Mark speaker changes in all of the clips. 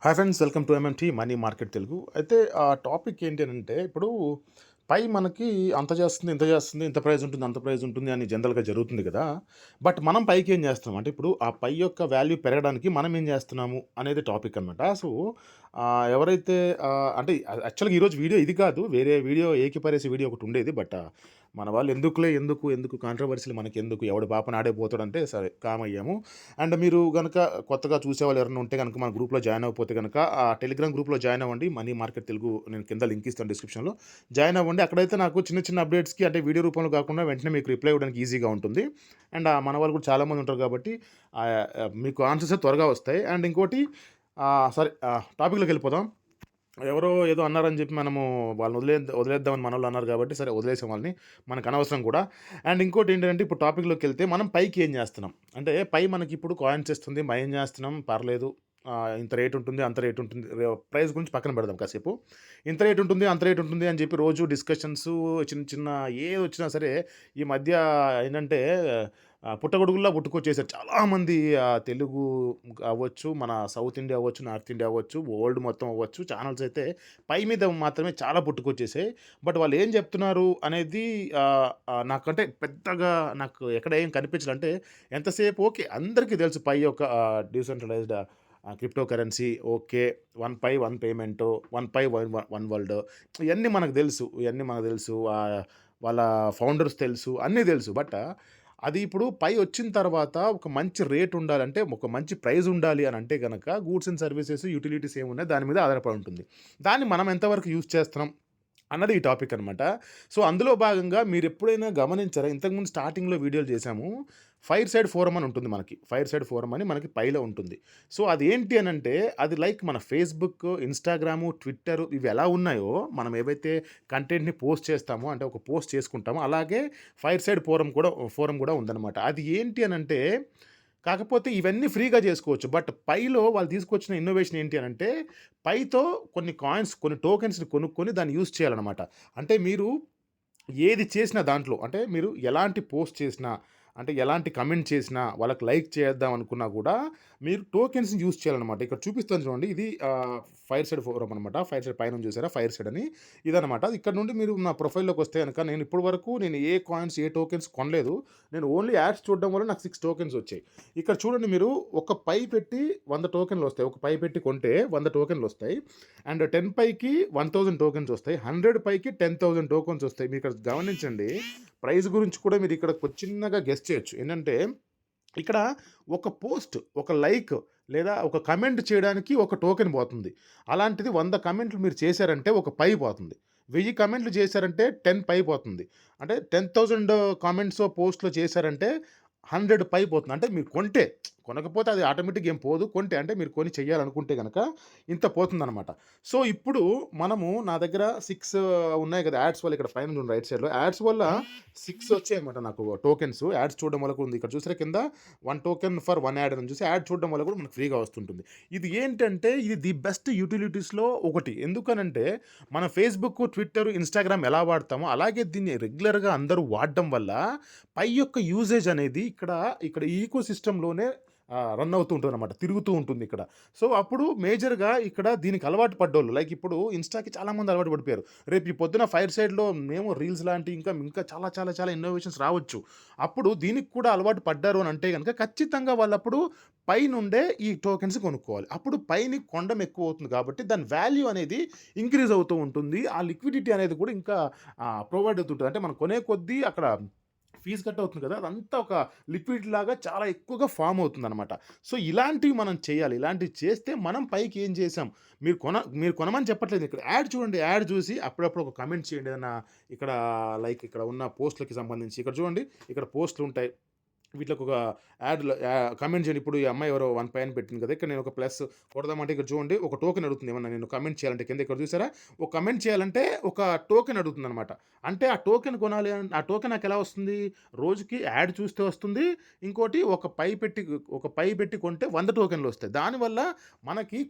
Speaker 1: Hi friends, welcome to MMT money market Telugu. అయితే ఆ topic ఏంటి అనంటే, ఇప్పుడు పై మనకి అంత చేస్తుంది, ఇంత చేస్తుంది, ఇంత ప్రైస్ ఉంటుంది, అంత ప్రైస్ ఉంటుంది అని జనరల్‌గా జరుగుతుంది కదా! బట్ మనం పైకి ఏం చేస్తున్నాం అంటే, ఇప్పుడు ఆ పై యొక్క వాల్యూ పెరగడానికి మనం ఏం చేస్తున్నాము అనేది టాపిక్ అనమాట. సో, ఎవరైతే అంటే యాక్చువల్‌గా ఈరోజు వీడియో ఇది కాదు. వేరే వీడియో ఏకిపారేసే వీడియో ఒకటి ఉండేది. బట్ మన వాళ్ళు ఎందుకులే, ఎందుకు కాంట్రోవర్సీలు మనకెందుకు, ఎవడి పాపన ఆడే పోతాడంటే సరే కామ్ అయ్యాము. అండ్ మీరు గనక కొత్తగా చూసేవాళ్ళు ఎవరైనా ఉంటే గనక మన గ్రూప్‌లో జాయిన్ అవ్వకపోతే గనక ఆ టెలిగ్రామ్ గ్రూప్‌లో జాయిన్ అవ్వండి. మనీ మార్కెట్ తెలుగు నేను కింద లింక్ ఇస్తాను డిస్క్రిప్షన్‌లో. జాయిన్ అవ్వండి. అక్కడైతే నాకు చిన్న చిన్న అప్డేట్స్‌కి అంటే వీడియో రూపంలో కాకుండా వెంటనే మీకు రిప్లై ఇవ్వడానికి ఈజీగా ఉంటుంది. అండ్ మన వాళ్ళు కూడా చాలామంది ఉంటారు కాబట్టి మీకు ఆన్సర్స్ త్వరగా వస్తాయి. అండ్ ఇంకోటి సరే టాపిక్‌లోకి వెళ్ళిపోదాం. ఎవరో ఏదో అన్నారని చెప్పి మనము వాళ్ళని వదిలేద్దామని మనోళ్ళు అన్నారు కాబట్టి సరే వదిలేసాం వాళ్ళని. మనకు అనవసరం కూడా. అండ్ ఇంకోటి ఏంటంటే ఇప్పుడు టాపిక్‌లోకెళ్తే మనం పైకి ఏం చేస్తున్నాం? అంటే పై మనకిప్పుడు కాయిన్స్ ఇస్తుంది. మనం ఏం చేస్తున్నాం? పర్లేదు. ఇంత రేట్ ఉంటుంది, అంత రేట్ ఉంటుంది. ప్రైస్ గురించి పక్కన పెడదాం కాసేపు. ఇంత రేట్ ఉంటుంది, అంత రేట్ ఉంటుంది అని చెప్పి రోజు డిస్కషన్స్ చిన్న చిన్న ఏదొచ్చినా సరే ఈ మధ్య ఏంటంటే పుట్టగొడుగుల్లా పుట్టుకొచ్చేసారు. చాలామంది తెలుగు అవ్వచ్చు, మన సౌత్ ఇండియా అవ్వచ్చు, నార్త్ ఇండియా అవ్వచ్చు, వరల్డ్ మొత్తం అవ్వచ్చు. ఛానెల్స్ అయితే పై మీద మాత్రమే చాలా పుట్టుకొచ్చేసాయి. బట్ వాళ్ళు ఏం చెప్తున్నారు అనేది నాకంటే పెద్దగా నాకు ఎక్కడ ఏం కనిపించలే. అంటే ఎంతసేపు ఓకే. అందరికీ తెలుసు పై యొక్క decentralized crypto currency okay. One Pi, one payment, one Pi, one world ఇయన్నీ మనకు తెలుసు. వాళ్ళ ఫౌండర్స్ తెలుసు. అన్నీ తెలుసు. బట్ అది ఇప్పుడు పై వచ్చిన తర్వాత ఒక మంచి రేట్ ఉండాలంటే, ఒక మంచి ప్రైస్ ఉండాలి అని అంటే గనక గూడ్స్ అండ్ సర్వీసెస్, యుటిలిటీస్ ఏమున్నాయి దాని మీద ఆధారపడి ఉంటుంది. దాన్ని మనం ఎంతవరకు యూజ్ చేస్తున్నాం అన్నది ఈ టాపిక్ అనమాట. సో, అందులో భాగంగా మీరెప్పుడైనా గమనించారా? ఇంతకుముందు స్టార్టింగ్‌లో వీడియోలు చేశాము. ఫైర్ సైడ్ ఫోరమ్ అని ఉంటుంది మనకి. ఫైర్ సైడ్ ఫోరమ్ అని మనకి పైలో ఉంటుంది. సో, అదేంటి అనంటే అది లైక్ మన ఫేస్‌బుక్, ఇన్‌స్టాగ్రాము, ట్విట్టర్ ఇవి ఎలా ఉన్నాయో మనం ఏవైతే కంటెంట్‌ని పోస్ట్ చేస్తామో అంటే ఒక పోస్ట్ చేసుకుంటామో అలాగే ఫైర్ సైడ్ ఫోరమ్ కూడా ఉందనమాట. అది ఏంటి అనంటే కాకపోతే ఇవన్నీ ఫ్రీగా చేసుకోవచ్చు. బట్ పైలో వాళ్ళు తీసుకొచ్చిన ఇన్నోవేషన్ ఏంటి అనంటే పైతో కొన్ని కాయిన్స్, కొన్ని టోకెన్స్‌ని కొనుక్కొని దాన్ని యూజ్ చేయాలనమాట. అంటే మీరు ఏది చేసినా దాంట్లో అంటే మీరు ఎలాంటి పోస్ట్ చేసినా, అంటే ఎలాంటి కమెంట్ చేసినా, వాళ్ళకి లైక్ చేద్దాం అనుకున్నా గూడా మీరు టోకెన్స్‌ని యూజ్ చేయాలనమాట. ఇక్కడ చూపిస్తాను చూడండి. ఇది ఫైర్ సైడ్ ఫోరమ్ అనమాట. ఫైర్ సైడ్ పైనుంచి చూసారా? ఫైర్ సైడ్ అని ఇదనమాట. ఇక్కడ నుండి మీరు నా ప్రొఫైల్‌లోకొస్తే గనక నేను ఇప్పటి వరకు ఏ కాయిన్స్, ఏ టోకెన్స్ కొనలేదు. నేను ఓన్లీ యాడ్స్ చూడడం వల్ల నాకు 6 టోకెన్స్ వచ్చాయి. ఇక్కడ చూడండి మీరు ఒక పై పెట్టి 100 టోకెన్‌లొస్తాయి. ఒక పై పెట్టి కొంటే 100 టోకెన్‌లొస్తాయి. అండ్ 10 పైకి 1000 టోకెన్స్ వస్తాయి. 100 పైకి 10,000 టోకెన్స్ వస్తాయి. మీరిక్కడ గమనించండి. ప్రైస్ గురించి కూడా మీరు ఇక్కడ చిన్నగా గెస్ చేయొచ్చు. ఏంటంటే ఇక్కడ ఒక పోస్ట్, ఒక లైక్ లేదా ఒక కమెంట్ చేయడానికి ఒక టోకెన్ పోతుంది. అలాంటిది 100 కమెంట్లు మీరు చేశారంటే ఒక పై పోతుంది. 1000 కమెంట్లు చేశారంటే 10 పై పోతుంది. అంటే 10,000 కామెంట్సో, పోస్ట్‌లో చేశారంటే 100 పై పోతుంది. అంటే మీరు కొంటే, కొనకపోతే అది ఆటోమేటిక్‌గా ఏం పోదు. కొంటే అంటే మీరు కొని చేయాలనుకుంటే గనక ఇంత పోతుందనమాట. సో, ఇప్పుడు మనము నా దగ్గర 6 ఉన్నాయి కదా! యాడ్స్ వల్ల ఇక్కడ పైన చూడండి రైట్ సైడ్‌లో యాడ్స్ వల్ల 6 వచ్చాయన్నమాట నాకు టోకెన్స్. యాడ్స్ చూడడం వల్ల కూడా ఉంది. ఇక్కడ చూసారా కింద 1 టోకెన్ ఫర్ 1 యాడ్ అని చూసి యాడ్ చూడడం వల్ల కూడా మనకు ఫ్రీగా వస్తుంటుంది. ఇది ఏంటంటే ఇది ది బెస్ట్ యుటిలిటీస్‌లో ఒకటి. ఎందుకనంటే మన ఫేస్‌బుక్, ట్విట్టర్, ఇన్‌స్టాగ్రామ్ ఎలా వాడతామో అలాగే దీన్ని రెగ్యులర్‌గా అందరూ వాడడం వల్ల పై యొక్క యూసేజ్ అనేది ఇక్కడ ఈ ఈకో సిస్టమ్‌లోనే రన్ అవుతూ ఉంటుందన్నమాట. తిరుగుతూ ఉంటుంది ఇక్కడ. సో, అప్పుడు మేజర్‌గా ఇక్కడ దీనికి అలవాటు పడ్డోళ్ళు లైక్ ఇప్పుడు ఇన్‌స్టాకి చాలామంది అలవాటు పడిపోయారు. రేపు ఈ పొద్దున ఫైర్ సైడ్‌లో మేము రీల్స్ లాంటి ఇంకా చాలా ఇన్నోవేషన్స్ రావచ్చు. అప్పుడు దీనికి కూడా అలవాటు పడ్డారు అని అంటే గనక ఖచ్చితంగా వాళ్ళప్పుడు పైనుండే ఈ టోకెన్స్ కొనుక్కోవాలి. అప్పుడు పైని కొండం ఎక్కువవుతుంది కాబట్టి దాని వాల్యూ అనేది ఇంక్రీజ్ అవుతూ ఉంటుంది. ఆ లిక్విడిటీ అనేది కూడా ఇంకా ప్రొవైడ్ అవుతుంటది. అంటే మనం కొనే కొద్దీ అక్కడ ఫీజ్ కట్ అవుతుంది కదా! అదంతా ఒక లిక్విడ్ లాగా చాలా ఎక్కువగా ఫార్మ్ అవుతుందనమాట. సో, ఇలాంటివి మనం చేయాలి. ఇలాంటివి చేస్తే మనం పైకి ఏం చేసాం, మీరు కొనమని చెప్పట్లేదు. ఇక్కడ యాడ్ చూడండి. యాడ్ చూసి అప్పుడప్పుడు ఒక కామెంట్ చేయండి. ఏదన్నా ఇక్కడ లైక్ ఇక్కడ ఉన్న పోస్ట్‌లకి సంబంధించి. ఇక్కడ చూడండి. ఇక్కడ పోస్ట్‌లుంటాయి. వీటిలోకి ఒక కామెంట్ చేయండి. ఇప్పుడు ఈ అమ్మాయి ఎవరో 1 పైన పెట్టింది కదా! ఇక్కడ నేను ఒక ప్లస్ కొడదామంటే ఇక్కడ చూడండి. ఒక టోకెన్ అడుగుతుంది. ఏమన్నా నేను కామెంట్ చేయాలంటే కింద ఇక్కడ చూసారా? ఒక కామెంట్ చేయాలంటే ఒక టోకెన్ అడుగుతుందనమాట. అంటే ఆ టోకెన్ కొనాలి ఆ టోకెన్ నాకెలా వస్తుంది? రోజుకి యాడ్ చూస్తే వస్తుంది. ఇంకోటి ఒక పై పెట్టి కొంటే 100 టోకెన్‌లొస్తాయి. దానివల్ల మనకి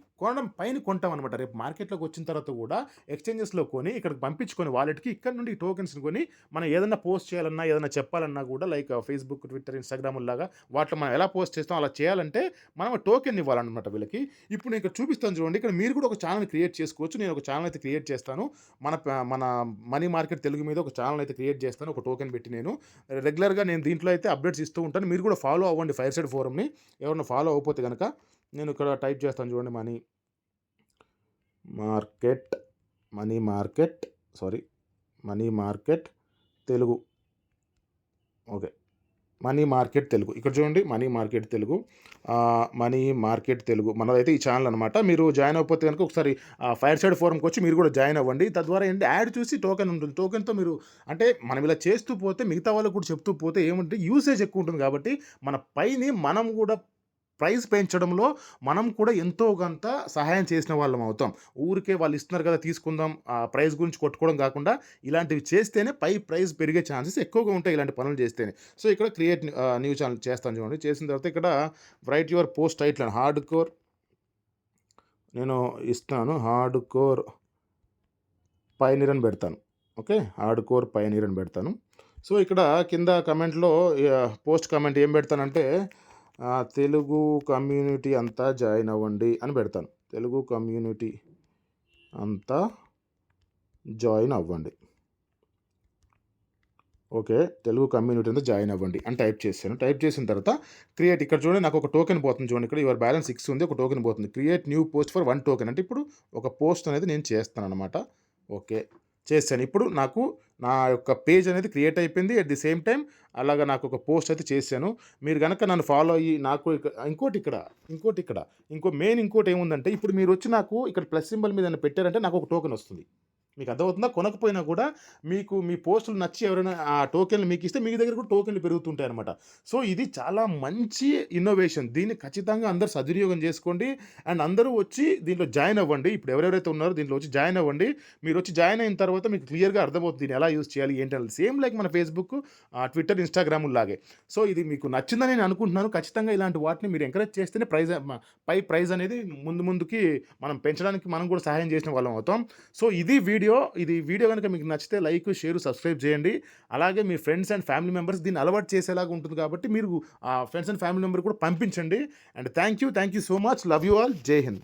Speaker 1: పైన కొంటామనమాట. రేపు మార్కెట్‌లోకి వచ్చిన తర్వాత కూడా ఎక్స్‌చేంజెస్‌లో కొని ఇక్కడికి పంపించుకొని వాలెట్‌కి ఇక్కడ నుండి ఈ టోకెన్స్‌ని కొని మనం ఏదన్నా పోస్ట్ చేయాలన్నా, ఏదన్నా చెప్పాలన్నా కూడా లైక్ ఫేస్‌బుక్, ట్విట్టర్, ఇన్‌స్టాగ్రాముల్లాగా వాటిలో మనం ఎలా పోస్ట్ చేస్తాం అలా చేయాలంటే మనం టోకెన్ ఇవ్వాలన్నమాట వీళ్ళకి. ఇప్పుడు నేను ఇక్కడ చూపిస్తాను చూడండి. ఇక్కడ మీరు కూడా ఒక ఛానెల్ క్రియేట్ చేసుకోవచ్చు. నేను ఒక ఛానెల్ అయితే క్రియేట్ చేస్తాను. మన మనీ మార్కెట్ తెలుగు మీద ఒక ఛానెల్ అయితే క్రియేట్ చేస్తాను. ఒక టోకెన్ పెట్టి నేను రెగ్యులర్‌గా నేను దీంట్లో అయితే అప్డేట్స్ ఇస్తూ ఉంటాను. మీరు కూడా ఫాలో అవ్వండి ఫైర్ సైడ్ ఫోరమ్‌ని. ఎవరైనా ఫాలో అవ్వకపోతే గనక నేను ఇక్కడ టైప్ చేస్తాను చూడండి market money market sorry money market Telugu. Okay. Money market Telugu. ఇక్కడ చూడండి money market Telugu. Money market Telugu మనదైతే ఈ ఛానల్ అనమాట. మీరు జాయిన్ అవ్వకపోతే గనుక ఒకసారి ఫైర్ సైడ్ ఫోరమ్‌కొచ్చి మీరు కూడా జాయిన్ అవ్వండి. తద్వారా ఏంటి యాడ్ చూసి టోకెన్ ఉంటుంది. టోకెన్‌తో మీరు అంటే మనం ఇలా చేస్తూ పోతే మిగతా వాళ్ళకి కూడా చెప్తూ పోతే ఏమంటే యూసేజ్ ఎక్కువ ఉంటుంది కాబట్టి మన పైని మనం కూడా ప్రైస్ పెంచడంలో మనం కూడా ఎంతో కొంత సహాయం చేసిన వాళ్ళం అవుతాం. ఊరికే వాళ్ళు ఇస్తున్నారు కదా తీసుకుందాం ప్రైస్ గురించి కొట్టుకోవడం కాకుండా ఇలాంటివి చేస్తేనే ప్రైస్ పెరిగే ఛాన్సెస్ ఎక్కువగా ఉంటాయి ఇలాంటి పనులు చేస్తేనే. సో ఇక్కడ క్రియేట్ న్యూ ఛానల్ చేస్తాను చూడండి. చేసిన తర్వాత ఇక్కడ రైట్ యువర్ పోస్ట్ టైటిల్ అని హార్డ్ కోర్ నేను ఇస్తాను. హార్డ్ కోర్ పైనీర్ అని పెడతాను. ఓకే. హార్డ్ కోర్ పైనీర్ అని పెడతాను. సో ఇక్కడ కింద కమెంట్‌లో పోస్ట్ కమెంట్ ఏం పెడతానంటే తెలుగు కమ్యూనిటీ అంతా జాయిన్ అవ్వండి అని పెడతాను. తెలుగు కమ్యూనిటీ అంతా జాయిన్ అవ్వండి. ఓకే. తెలుగు కమ్యూనిటీ అంతా జాయిన్ అవ్వండి అని టైప్ చేశాను. టైప్ చేసిన తర్వాత క్రియేట్ ఇక్కడ చూడండి నాకు ఒక టోకెన్ పోతుంది చూడండి. ఇక్కడ యువర్ బ్యాలెన్స్ 6 ఉంది. ఒక టోకెన్ పోతుంది. Create new post for 1 token అంటే ఇప్పుడు ఒక పోస్ట్ అనేది నేను చేస్తాననమాట. ఓకే. చేశాను. ఇప్పుడు నాకు నా యొక్క పేజ్ అనేది క్రియేట్ అయిపోయింది. అట్ ది సేమ్ టైమ్ అలాగా నాకు ఒక పోస్ట్ అయితే చేశాను. మీరు గనక నన్ను ఫాలో అయ్యి నాకు ఇంకోటి ఏముందంటే ఇప్పుడు మీరొచ్చి నాకు ఇక్కడ ప్లస్ సింబల్ మీద ఏమైనా పెట్టారంటే నాకు ఒక టోకెన్ వస్తుంది. మీకు అర్థమవుతుందా? కొనకపోయినా కూడా మీకు మీ పోస్టులు నచ్చి ఎవరైనా ఆ టోకెన్‌లు మీకిస్తే మీ దగ్గర కూడా టోకెన్‌లు పెరుగుతుంటాయన్నమాట. సో ఇది చాలా మంచి ఇన్నోవేషన్. దీన్ని ఖచ్చితంగా అందరూ సద్వినియోగం చేసుకోండి. అండ్ అందరూ వచ్చి దీంట్లో జాయిన్ అవ్వండి. ఇప్పుడు ఎవరెవరైతే ఉన్నారో దీంట్లో వచ్చి జాయిన్ అవ్వండి. మీరొచ్చి జాయిన్ అయిన తర్వాత మీకు క్లియర్‌గా అర్థమవుతుంది దీన్ని ఎలా యూజ్ చేయాలి ఏంటి అనేది. సేమ్ లైక్ మన ఫేస్‌బుక్, ట్విట్టర్, ఇన్‌స్టాగ్రాముల్లాగే. సో ఇది మీకు నచ్చిందని నేను అనుకుంటున్నాను. ఖచ్చితంగా ఇలాంటి వాటిని మీరు ఎంకరేజ్ చేస్తేనే ప్రైజ్ అనేది ముందుకి మనం పెంచడానికి మనం కూడా సహాయం చేసిన వాళ్ళం అవుతాం. సో ఇది వీడియో గనుక మీకు నచ్చితే లైక్, షేర్, సబ్స్క్రైబ్ చేయండి. అలాగే మీ ఫ్రెండ్స్ అండ్ ఫ్యామిలీ మెంబర్స్ దీన్ని అలవాటు చేసేలాగా ఉంటుంది కాబట్టి మీరు ఫ్రెండ్స్ అండ్ ఫ్యామిలీ మెంబర్ కూడా పంపించండి. And thank you so much. Love you all. జై హింద్.